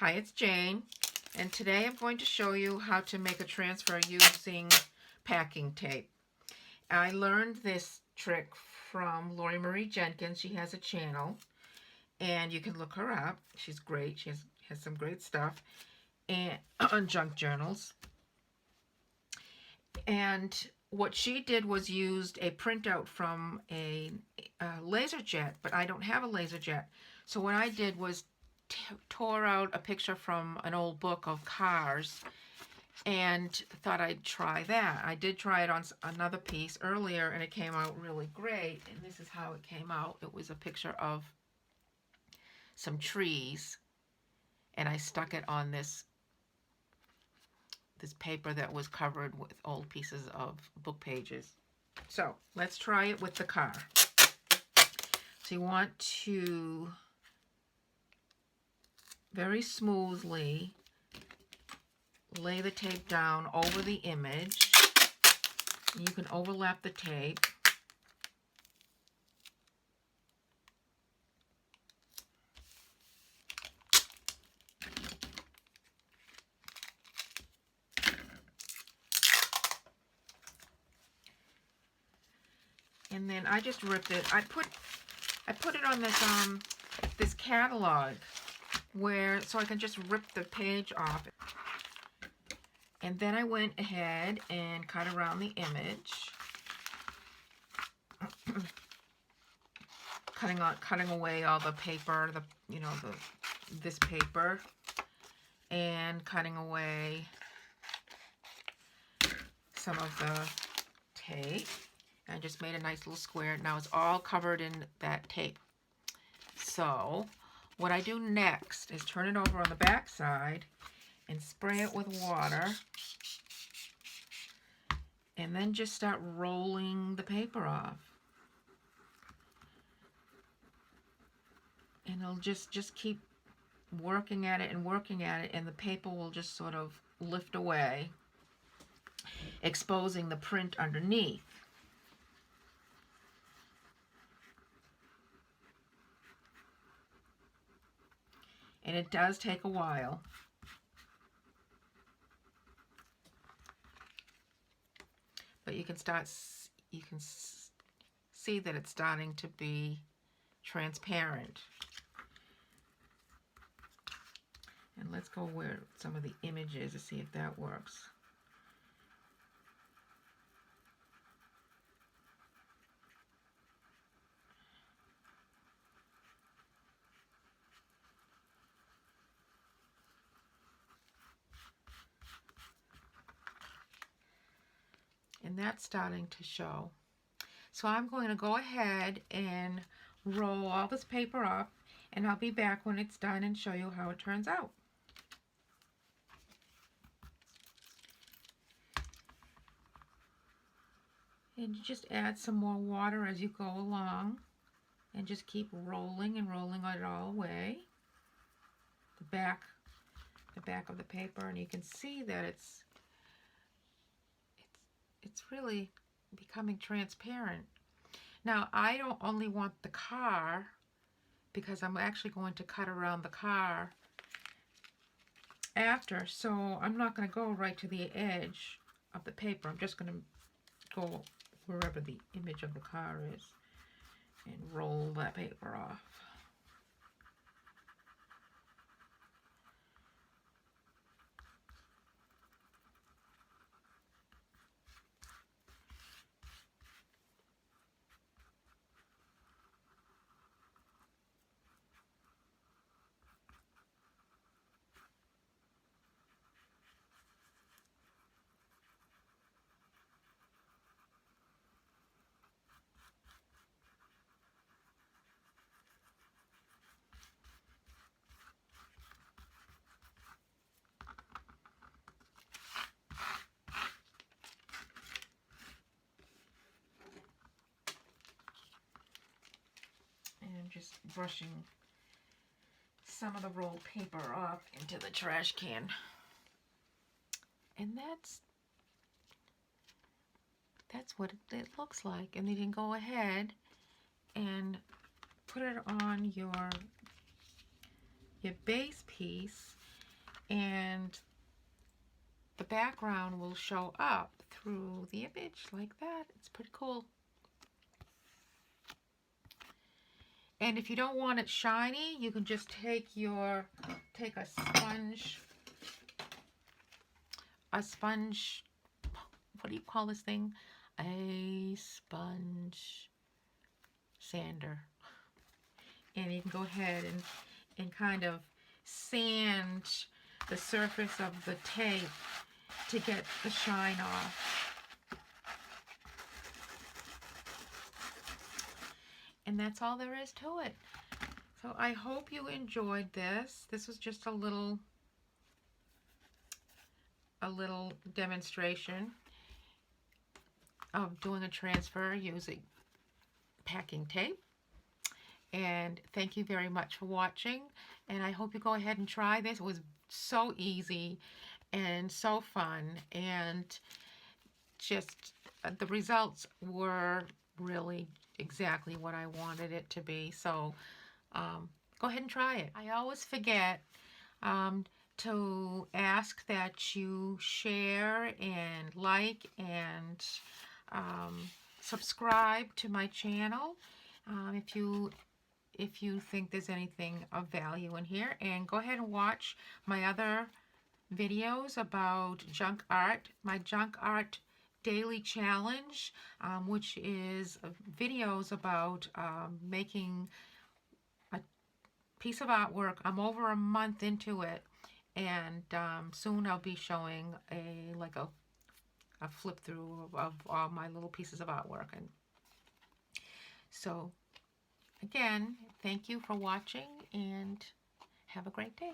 Hi, it's Jane, and today I'm going to show you how to make a transfer using packing tape. I learned this trick from Lori Marie Jenkins. She has a channel, and you can look her up. She's great. She has some great stuff and on junk journals. And what she did was used a printout from a laser jet, but I don't have a laser jet. So what I did was tore out a picture from an old book of cars and thought I'd try that. I did try it on another piece earlier and it came out really great, and this is how it came out. It was a picture of some trees and I stuck it on this paper that was covered with old pieces of book pages. So let's try it with the car. So you want to very smoothly lay the tape down over the image. You can overlap the tape. And then I just ripped it. I put it on this catalog so I can just rip the page off. And then I went ahead and cut around the image, cutting away all the paper, this paper, and cutting away some of the tape. I just made a nice little square. Now it's all covered in that tape. So what I do next is turn it over on the back side and spray it with water, and then just start rolling the paper off. And I'll just keep working at it, and the paper will just sort of lift away, exposing the print underneath. And it does take a while. But you can see that it's starting to be transparent. And let's go where some of the images to see if that works. And that's starting to show. So I'm going to go ahead and roll all this paper up, and I'll be back when it's done and show you how it turns out. And you just add some more water as you go along, and just keep rolling and rolling it all away. The back of the paper, and you can see that it's really becoming transparent. Now I don't only want the car, because I'm actually going to cut around the car after, so I'm not going to go right to the edge of the paper. I'm just going to go wherever the image of the car is and roll that paper off. Just brushing some of the rolled paper off into the trash can. And that's what it looks like. And then you can go ahead and put it on your base piece, and the background will show up through the image like that. It's pretty cool. And if you don't want it shiny, you can just take a sponge, what do you call this thing? A sponge sander. And you can go ahead and kind of sand the surface of the tape to get the shine off. And that's all there is to it. So I hope you enjoyed this. This was just a little demonstration of doing a transfer using packing tape. And thank you very much for watching. And I hope you go ahead and try this. It was so easy and so fun. And just the results were really exactly what I wanted it to be. So go ahead and try it. I always forget to ask that you share and like and subscribe to my channel if you think there's anything of value in here, and go ahead and watch my other videos about junk art, my junk art daily challenge, which is videos about making a piece of artwork. I'm over a month into it, and soon I'll be showing a flip through of all my little pieces of artwork. And so again, thank you for watching and have a great day.